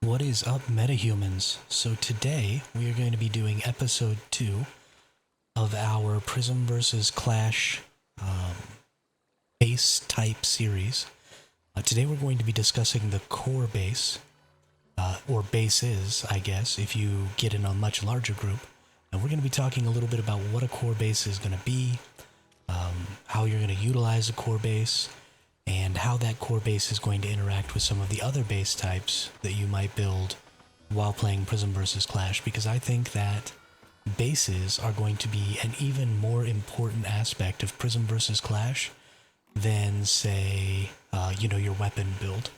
What is up, metahumans? So today we are going to be doing episode 2 of our Prismverse Clash base type series. Today we're going to be discussing the core base, or bases, I guess, if you get in a much larger group. And we're going to be talking a little bit about what a core base is going to be, how you're going to utilize a core base, and how that core base is going to interact with some of the other base types that you might build while playing Prismverse Clash, because I think that bases are going to be an even more important aspect of Prismverse Clash than, say, your weapon build.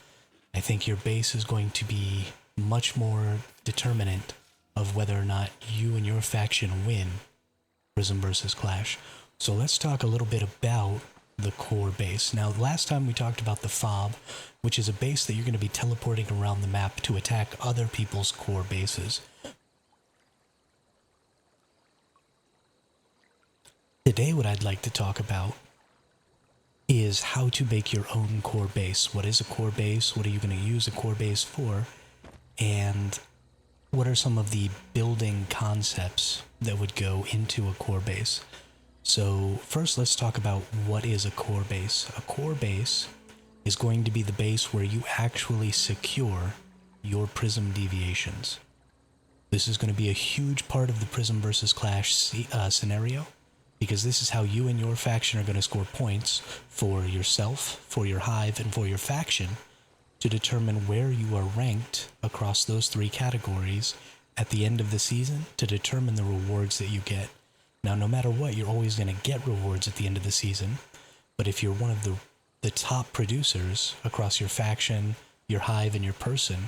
I think your base is going to be much more determinant of whether or not you and your faction win Prismverse Clash. So let's talk a little bit about the core base. Now, last time we talked about the fob, which is a base that you're going to be teleporting around the map to attack other people's core bases. Today, what I'd like to talk about is how to make your own core base. What is a core base? What are you going to use a core base for? And what are some of the building concepts that would go into a core base? So first, let's talk about what is a core base. A core base is going to be the base where you actually secure your prism deviations. This is going to be a huge part of the Prismverse Clash scenario, because this is how you and your faction are going to score points for yourself, for your hive, and for your faction to determine where you are ranked across those three categories at the end of the season to determine the rewards that you get. Now, no matter what, you're always going to get rewards at the end of the season, but if you're one of the top producers across your faction, your hive, and your person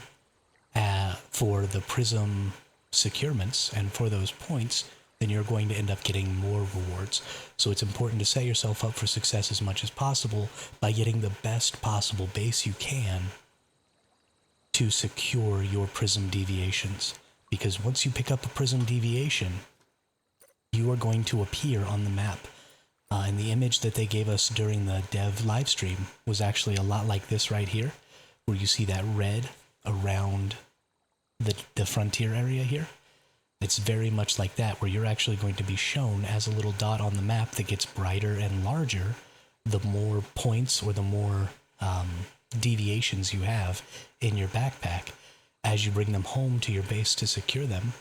for the prism securements and for those points, then you're going to end up getting more rewards. So it's important to set yourself up for success as much as possible by getting the best possible base you can to secure your prism deviations. Because once you pick up a prism deviation, you are going to appear on the map. And the image that they gave us during the dev live stream was actually a lot like this right here, where you see that red around the frontier area here. It's very much like that, where you're actually going to be shown as a little dot on the map that gets brighter and larger the more points or the more deviations you have in your backpack as you bring them home to your base to secure them.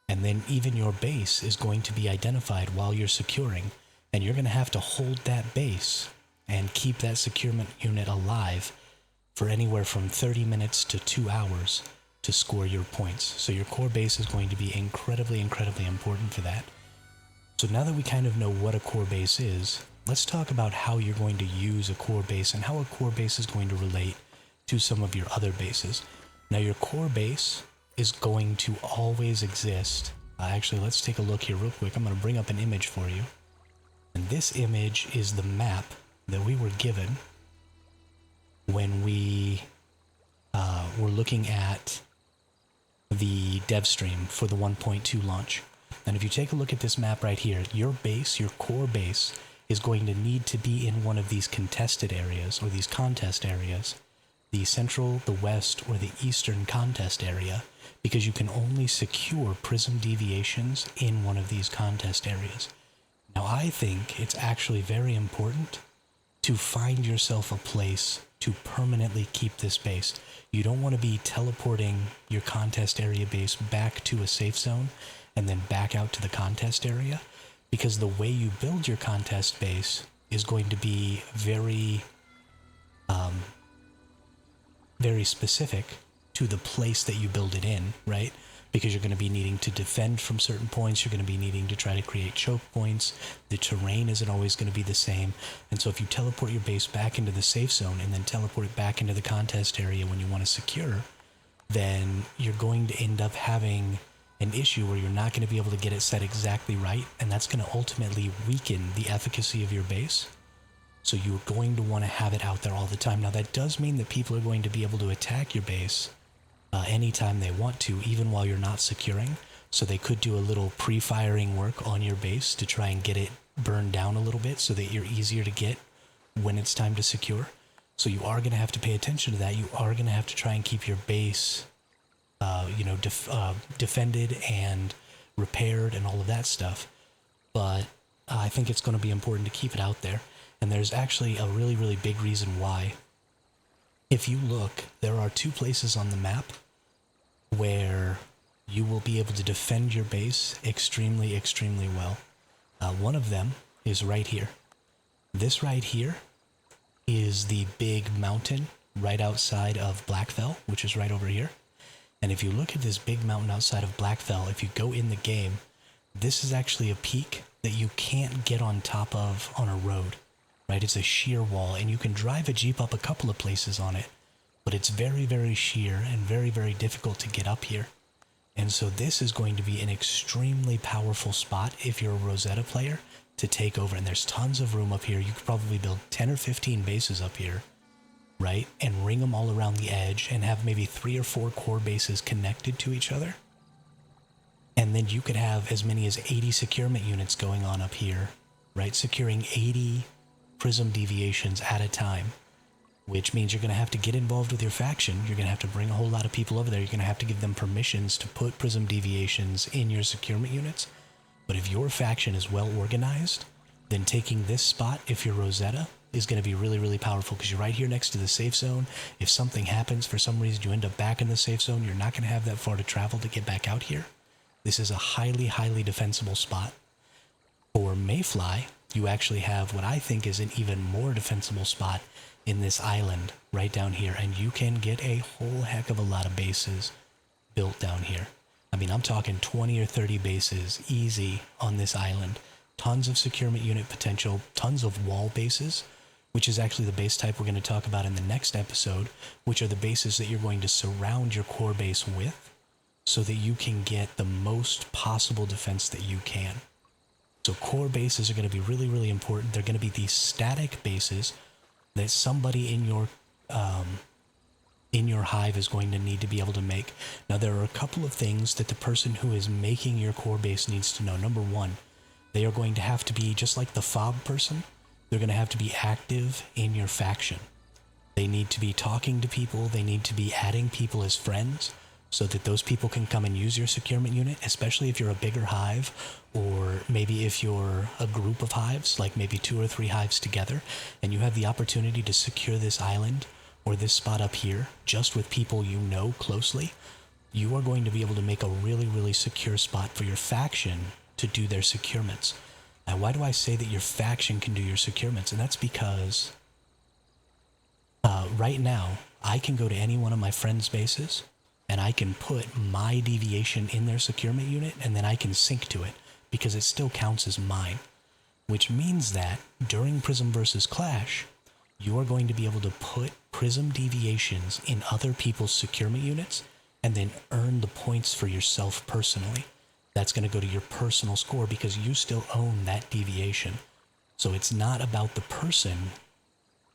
And then even your base is going to be identified while you're securing, and you're going to have to hold that base and keep that securement unit alive for anywhere from 30 minutes to 2 hours to score your points. So your core base is going to be incredibly, incredibly important for that. So now that we kind of know what a core base is, let's talk about how you're going to use a core base and how a core base is going to relate to some of your other bases. Now, your core base is going to always exist. Actually, let's take a look here real quick. I'm going to bring up an image for you. And this image is the map that we were given when we were looking at the dev stream for the 1.2 launch. And if you take a look at this map right here, your base, your core base, is going to need to be in one of these contested areas or these contest areas, the central, the west, or the eastern contest area, because you can only secure prism deviations in one of these contest areas. Now, I think it's actually very important to find yourself a place to permanently keep this base. You don't want to be teleporting your contest area base back to a safe zone and then back out to the contest area, because the way you build your contest base is going to be very specific to the place that you build it in, right? Because you're going to be needing to defend from certain points, you're going to be needing to try to create choke points, the terrain isn't always going to be the same, and so if you teleport your base back into the safe zone and then teleport it back into the contest area when you want to secure, then you're going to end up having an issue where you're not going to be able to get it set exactly right, and that's going to ultimately weaken the efficacy of your base. So you're going to want to have it out there all the time. Now, that does mean that people are going to be able to attack your base anytime they want to, even while you're not securing. So they could do a little pre-firing work on your base to try and get it burned down a little bit so that you're easier to get when it's time to secure. So you are going to have to pay attention to that. You are going to have to try and keep your base defended and repaired and all of that stuff. But I think it's going to be important to keep it out there. And there's actually a really, really big reason why. If you look, there are 2 places on the map where you will be able to defend your base extremely, extremely well. One of them is right here. This right here is the big mountain right outside of Blackfell, which is right over here. And if you look at this big mountain outside of Blackfell, if you go in the game, this is actually a peak that you can't get on top of on a road, right? It's a sheer wall, and you can drive a Jeep up a couple of places on it, but it's very, very sheer and very, very difficult to get up here. And so this is going to be an extremely powerful spot if you're a Rosetta player to take over. And there's tons of room up here. You could probably build 10 or 15 bases up here, right? And ring them all around the edge and have maybe 3 or 4 core bases connected to each other. And then you could have as many as 80 securement units going on up here, right? Securing 80 prism deviations at a time, which means you're going to have to get involved with your faction. You're going to have to bring a whole lot of people over there. You're going to have to give them permissions to put prism deviations in your securement units. But if your faction is well organized, then taking this spot, if you're Rosetta, is going to be really, really powerful because you're right here next to the safe zone. If something happens, for some reason you end up back in the safe zone, you're not going to have that far to travel to get back out here. This is a highly, highly defensible spot. For Mayfly, you actually have what I think is an even more defensible spot in this island right down here, and you can get a whole heck of a lot of bases built down here. I mean, I'm talking 20 or 30 bases easy on this island. Tons of securement unit potential, tons of wall bases, which is actually the base type we're going to talk about in the next episode, which are the bases that you're going to surround your core base with so that you can get the most possible defense that you can. So core bases are going to be really, really important. They're going to be these static bases that somebody in your hive is going to need to be able to make. Now, there are a couple of things that the person who is making your core base needs to know. Number one, they are going to have to be, just like the fob person, they're going to have to be active in your faction. They need to be talking to people. They need to be adding people as friends so that those people can come and use your securement unit, especially if you're a bigger hive, or maybe if you're a group of hives, like maybe 2 or 3 hives together, and you have the opportunity to secure this island or this spot up here just with people you know closely. You are going to be able to make a really, really secure spot for your faction to do their securements. Now, why do I say that your faction can do your securements? And that's because right now, I can go to any one of my friends' bases, and I can put my deviation in their securement unit, and then I can sync to it, because it still counts as mine. Which means that during Prismverse Clash, you are going to be able to put prism deviations in other people's securement units, and then earn the points for yourself personally. That's going to go to your personal score because you still own that deviation. So it's not about the person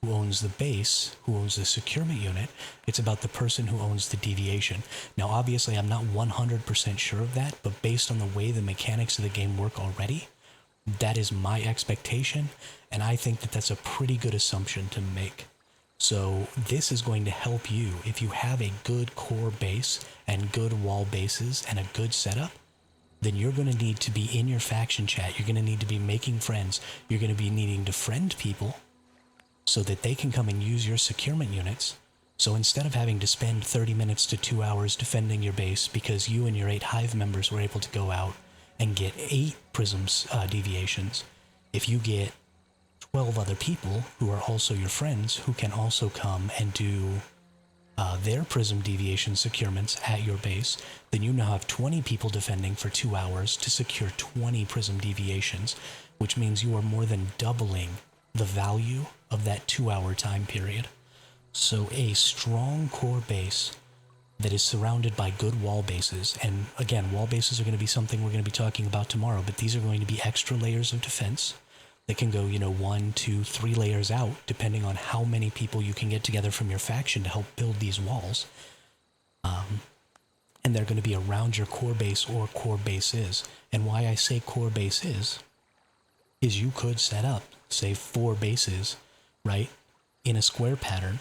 who owns the base, who owns the securement unit. It's about the person who owns the deviation. Now, obviously, I'm not 100% sure of that, but based on the way the mechanics of the game work already, that is my expectation, and I think that that's a pretty good assumption to make. So this is going to help you if you have a good core base and good wall bases and a good setup. Then you're going to need to be in your faction chat. You're going to need to be making friends. You're going to be needing to friend people so that they can come and use your securement units. So instead of having to spend 30 minutes to 2 hours defending your base because you and your 8 hive members were able to go out and get 8 prisms deviations, if you get 12 other people who are also your friends who can also come and do their prism deviation securements at your base, then you now have 20 people defending for 2 hours to secure 20 prism deviations, which means you are more than doubling the value of that 2-hour time period. So a strong core base that is surrounded by good wall bases, and again, wall bases are going to be something we're going to be talking about tomorrow, but these are going to be extra layers of defense that can go, 1, 2, 3 layers out, depending on how many people you can get together from your faction to help build these walls. And they're going to be around your core base or core bases. And why I say core base is you could set up, say, 4 bases, right, in a square pattern,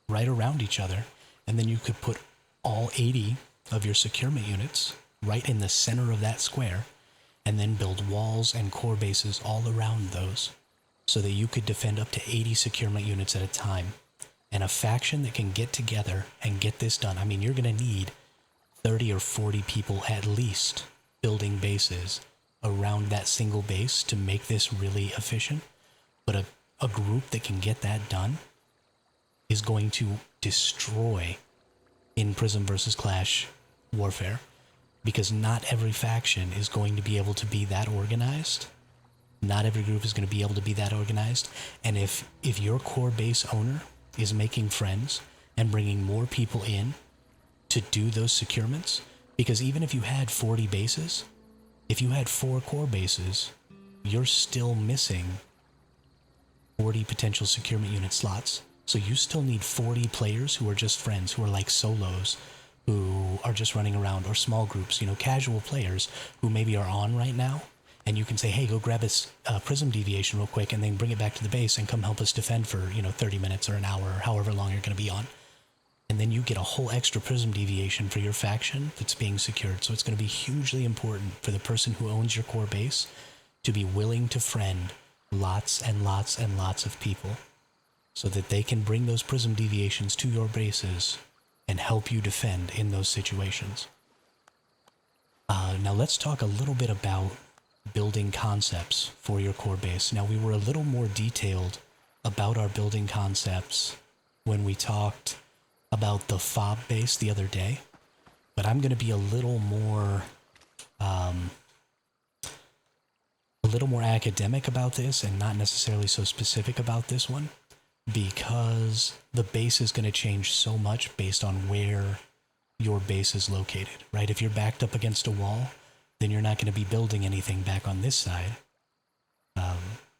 right around each other, and then you could put all 80 of your securement units right in the center of that square, and then build walls and core bases all around those so that you could defend up to 80 securement units at a time. And a faction that can get together and get this done, I mean, you're going to need 30 or 40 people at least building bases around that single base to make this really efficient. But a group that can get that done is going to destroy in Prismverse Clash warfare, because not every faction is going to be able to be that organized. Not every group is going to be able to be that organized. And if your core base owner is making friends and bringing more people in to do those securements, because even if you had 40 bases, if you had 4 core bases, you're still missing 40 potential securement unit slots. So you still need 40 players who are just friends, who are like solos, who are just running around, or small groups, you know, casual players who maybe are on right now. And you can say, hey, go grab a prism deviation real quick and then bring it back to the base and come help us defend for, 30 minutes or an hour or however long you're going to be on. And then you get a whole extra prism deviation for your faction that's being secured. So it's going to be hugely important for the person who owns your core base to be willing to friend lots and lots and lots of people so that they can bring those prism deviations to your bases and help you defend in those situations. Now let's talk a little bit about building concepts for your core base. Now, we were a little more detailed about our building concepts when we talked about the fob base the other day, but I'm going to be a little more academic about this and not necessarily so specific about this one, because the base is going to change so much based on where your base is located, right? If you're backed up against a wall, then you're not going to be building anything back on this side.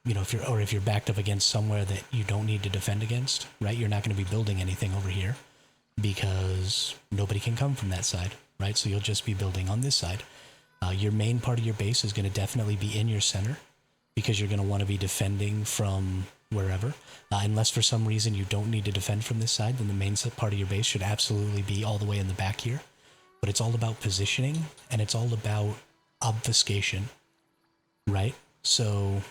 If you're backed up against somewhere that you don't need to defend against, right? You're not going to be building anything over here because nobody can come from that side, right? So you'll just be building on this side. Your main part of your base is going to definitely be in your center because you're going to want to be defending from wherever. Unless for some reason you don't need to defend from this side, then the main part of your base should absolutely be all the way in the back here. But it's all about positioning, and it's all about obfuscation, right? So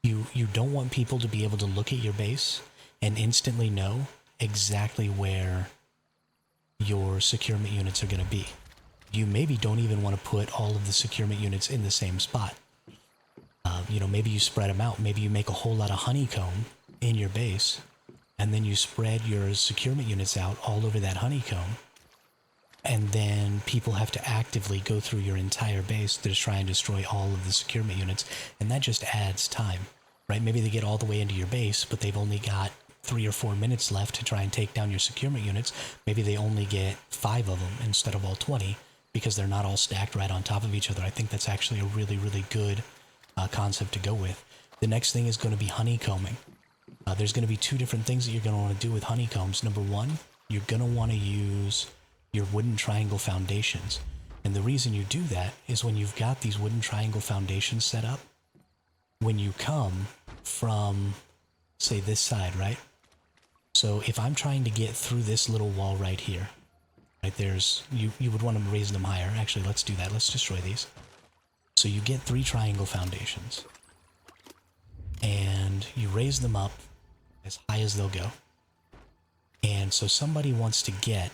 you don't want people to be able to look at your base and instantly know exactly where your securement units are going to be. You maybe don't even want to put all of the securement units in the same spot. Maybe you spread them out. Maybe you make a whole lot of honeycomb in your base, and then you spread your securement units out all over that honeycomb. And then people have to actively go through your entire base to try and destroy all of the securement units. And that just adds time, right? Maybe they get all the way into your base, but they've only got 3 or 4 minutes left to try and take down your securement units. Maybe they only get 5 of them instead of all 20 because they're not all stacked right on top of each other. I think that's actually a really, really good concept to go with. The next thing is going to be honeycombing. There's going to be 2 different things that you're going to want to do with honeycombs. Number 1, you're going to want to use your wooden triangle foundations. And the reason you do that is when you've got these wooden triangle foundations set up, when you come from, say, this side, right? So if I'm trying to get through this little wall right here, right, you would want to raise them higher. Actually, let's do that. Let's destroy these. So you get 3 triangle foundations, and you raise them up as high as they'll go. And so somebody wants to get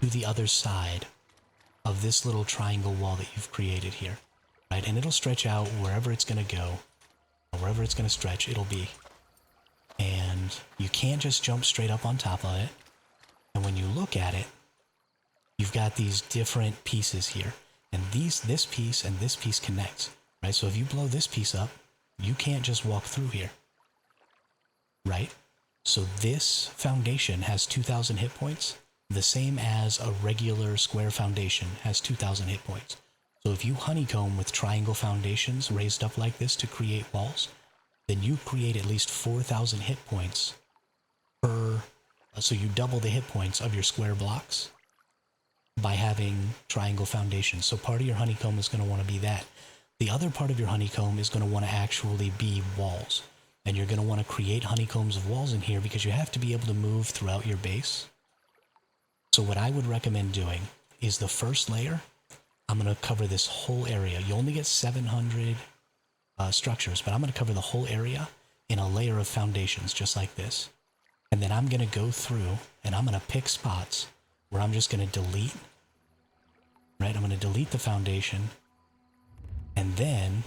to the other side of this little triangle wall that you've created here, right? And it'll stretch out wherever it's going to go, or wherever it's going to stretch, it'll be. And you can't just jump straight up on top of it. And when you look at it, you've got these different pieces here. And this piece and this piece connect, right? So if you blow this piece up, you can't just walk through here, right? So this foundation has 2,000 hit points, the same as a regular square foundation has 2,000 hit points. So if you honeycomb with triangle foundations raised up like this to create walls, then you create at least 4,000 hit points per, so you double the hit points of your square blocks by having triangle foundations. So part of your honeycomb is going to want to be that. The other part of your honeycomb is going to want to actually be walls. And you're going to want to create honeycombs of walls in here because you have to be able to move throughout your base. So what I would recommend doing is the first layer, I'm going to cover this whole area. You only get 700 structures, but I'm going to cover the whole area in a layer of foundations just like this. And then I'm going to go through and I'm going to pick spots where I'm just going to delete, right? I'm going to delete the foundation. And then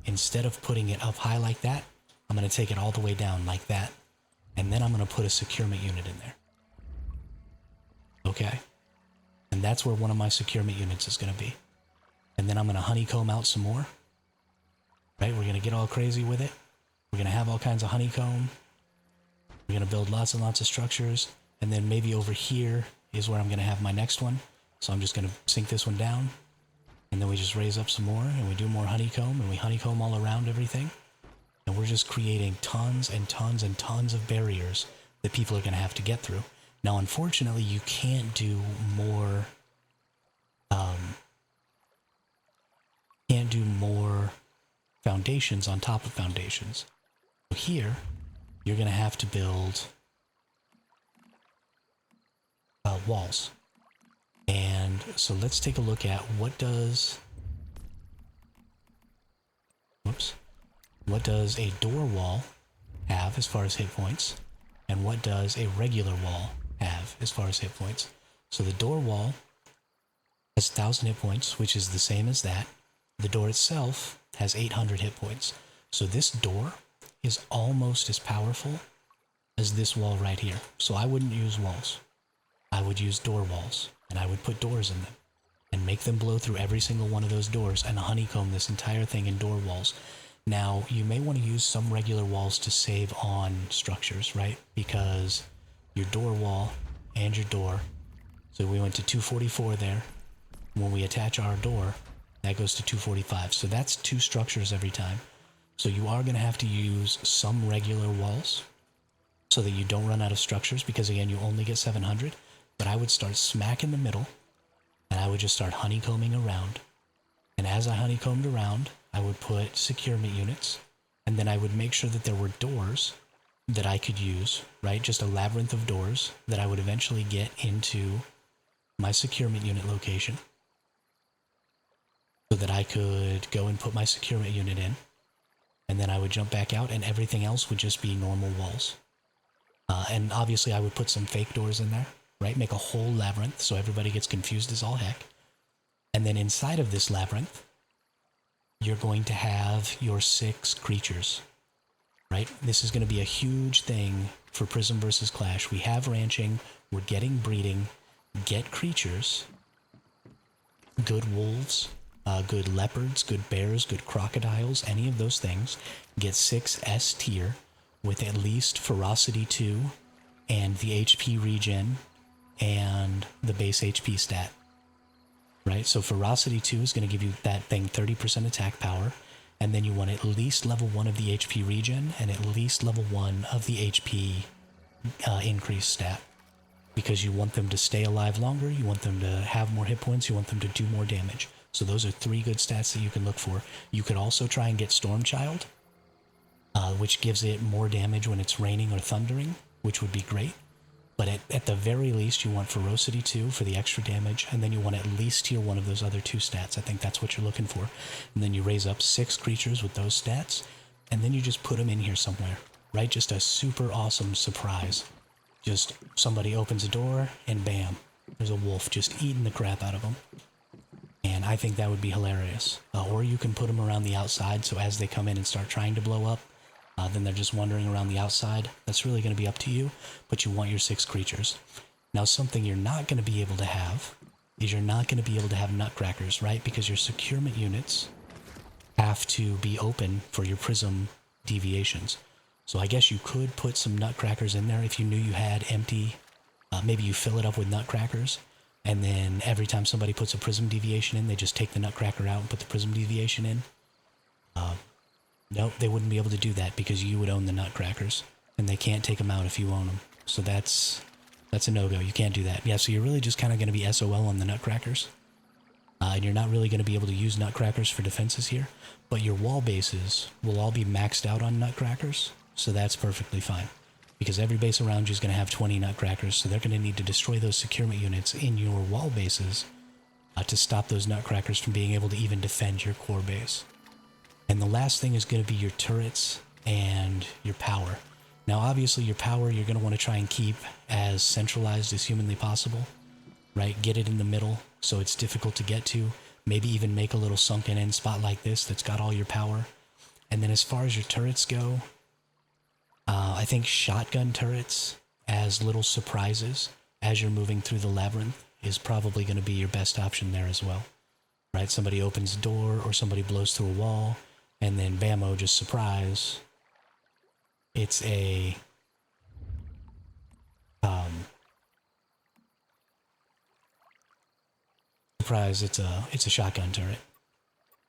instead of putting it up high like that, I'm going to take it all the way down like that. And then I'm going to put a securement unit in there. Okay? And that's where one of my securement units is going to be. And then I'm going to honeycomb out some more. Right? We're going to get all crazy with it. We're going to have all kinds of honeycomb. We're going to build lots and lots of structures. And then maybe over here is where I'm going to have my next one. So I'm just going to sink this one down. And then we just raise up some more and we do more honeycomb and we honeycomb all around everything. And we're just creating tons and tons and tons of barriers that people are going to have to get through. Now, unfortunately, you can't do more, foundations on top of foundations. So here, you're going to have to build walls. And so let's take a look at what does a door wall have as far as hit points, and what does a regular wall have as far as hit points. So the door wall has 1,000 hit points, which is the same as that. The door itself has 800 hit points. So this door is almost as powerful as this wall right here. So I wouldn't use walls. I would use door walls, and I would put doors in them and make them blow through every single one of those doors and honeycomb this entire thing in door walls. Now, you may want to use some regular walls to save on structures, right? Because your door wall and your door, so we went to 244 there. When we attach our door, that goes to 245. So that's 2 structures every time. So you are going to have to use some regular walls so that you don't run out of structures, because again, you only get 700. But I would start smack in the middle, and I would just start honeycombing around. And as I honeycombed around, I would put securement units, and then I would make sure that there were doors that I could use, right? Just a labyrinth of doors that I would eventually get into my securement unit location so that I could go and put my securement unit in, and then I would jump back out, and everything else would just be normal walls. And obviously I would put some fake doors in there, right? Make a whole labyrinth so everybody gets confused as all heck. And then inside of this labyrinth, you're going to have your 6 creatures, right? This is going to be a huge thing for Prismverse Clash. We have ranching, we're getting breeding, get creatures, good wolves, good leopards, good bears, good crocodiles, any of those things. Get 6 S tier with at least ferocity 2 and the HP regen and the base HP stat. Right, so ferocity 2 is going to give you that thing 30% attack power, and then you want at least level 1 of the HP regen and at least level 1 of the HP increase stat, because you want them to stay alive longer, you want them to have more hit points, you want them to do more damage. So those are 3 good stats that you can look for. You could also try and get Stormchild, which gives it more damage when it's raining or thundering, which would be great. But at the very least, you want Ferocity 2 for the extra damage, and then you want at least tier 1 of those other 2 stats. I think that's what you're looking for. And then you raise up 6 creatures with those stats, and then you just put them in here somewhere, right? Just a super awesome surprise. Just somebody opens a door, and bam, there's a wolf just eating the crap out of them. And I think that would be hilarious. Or you can put them around the outside, so as they come in and start trying to blow up, then they're just wandering around the outside. That's really going to be up to you, but you want your 6 creatures. Now, something you're not going to be able to have is you're not going to be able to have nutcrackers, right? Because your securement units have to be open for your prism deviations. So I guess you could put some nutcrackers in there if you knew you had empty. Maybe you fill it up with nutcrackers, and then every time somebody puts a prism deviation in, they just take the nutcracker out and put the prism deviation in. Nope, they wouldn't be able to do that because you would own the nutcrackers, and they can't take them out if you own them. So that's a no-go. You can't do that. Yeah, so you're really just kind of going to be SOL on the nutcrackers. And you're not really going to be able to use nutcrackers for defenses here, but your wall bases will all be maxed out on nutcrackers, so that's perfectly fine. because every base around you is going to have 20 nutcrackers, so they're going to need to destroy those securement units in your wall bases to stop those nutcrackers from being able to even defend your core base. And the last thing is going to be your turrets and your power. Now, obviously, your power you're going to want to try and keep as centralized as humanly possible, right? Get it in the middle so it's difficult to get to. Maybe even make a little sunken in spot like this that's got all your power. And then as far as your turrets go, I think shotgun turrets as little surprises as you're moving through the labyrinth is probably going to be your best option there as well, right? Somebody opens a door or somebody blows through a wall, and then bammo, just surprise. It's a surprise. It's a shotgun turret.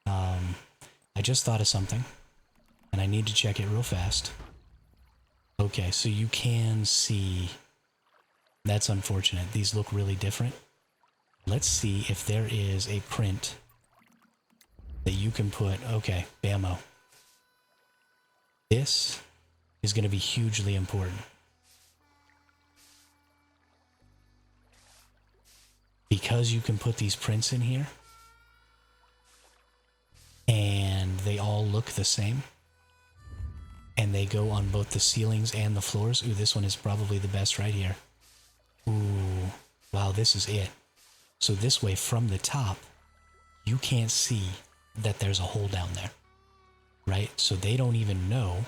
I just thought of something, and I need to check it real fast. Okay, so you can see. That's unfortunate. These look really different. Let's see if there is a print that you can put. Okay, bammo. This is going to be hugely important. Because you can put these prints in here, and they all look the same, and they go on both the ceilings and the floors. Ooh, this one is probably the best right here. Ooh, wow, this is it. So this way, from the top, you can't see that there's a hole down there, right? So they don't even know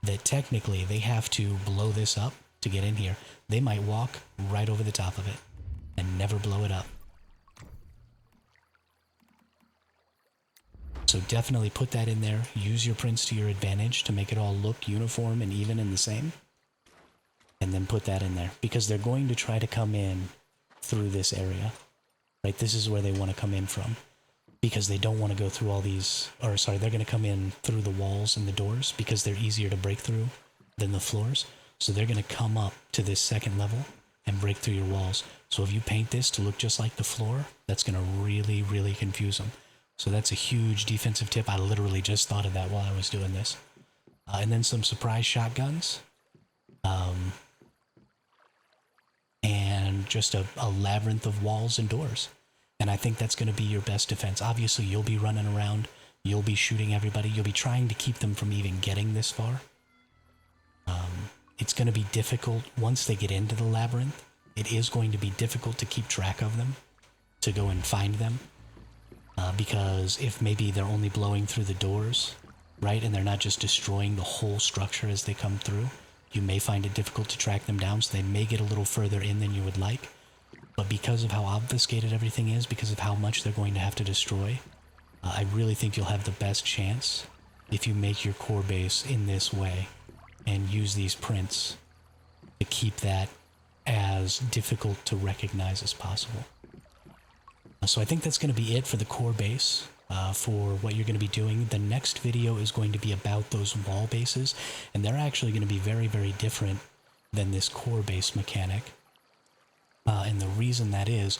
that technically they have to blow this up to get in here. They might walk right over the top of it and never blow it up. So definitely put that in there. Use your prints to your advantage to make it all look uniform and even and the same. And then put that in there, because they're going to try to come in through this area, right? This is where they want to come in from, because they don't want to go through all these, or sorry, they're going to come in through the walls and the doors because they're easier to break through than the floors. So they're going to come up to this second level and break through your walls. So if you paint this to look just like the floor, that's going to really, really confuse them. So that's a huge defensive tip. I literally just thought of that while I was doing this. And then some surprise shotguns. And just a labyrinth of walls and doors. And I think that's going to be your best defense. Obviously, you'll be running around. You'll be shooting everybody. You'll be trying to keep them from even getting this far. It's going to be difficult once they get into the labyrinth. It is going to be difficult to keep track of them, to go and find them. Because if maybe they're only blowing through the doors, right, and they're not just destroying the whole structure as they come through, you may find it difficult to track them down, so they may get a little further in than you would like. But because of how obfuscated everything is, because of how much they're going to have to destroy, I really think you'll have the best chance if you make your core base in this way and use these prints to keep that as difficult to recognize as possible. So I think that's going to be it for the core base. For what you're going to be doing. The next video is going to be about those wall bases, and they're actually going to be very, very different than this core base mechanic. And the reason that is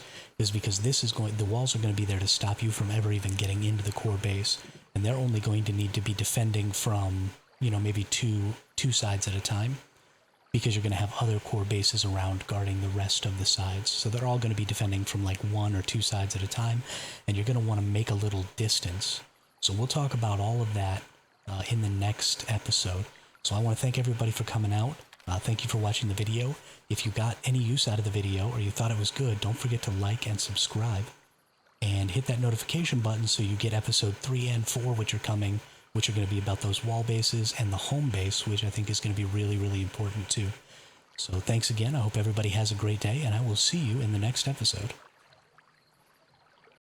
because the walls are going to be there to stop you from ever even getting into the core base, and they're only going to need to be defending from, maybe two sides at a time, because you're going to have other core bases around guarding the rest of the sides. So they're all going to be defending from like one or two sides at a time, and you're going to want to make a little distance. So we'll talk about all of that in the next episode. So I want to thank everybody for coming out. Thank you for watching the video. If you got any use out of the video or you thought it was good, don't forget to like and subscribe. And hit that notification button so you get episode 3 and 4, which are coming, which are going to be about those wall bases and the home base, which I think is going to be really, really important too. So thanks again. I hope everybody has a great day, and I will see you in the next episode.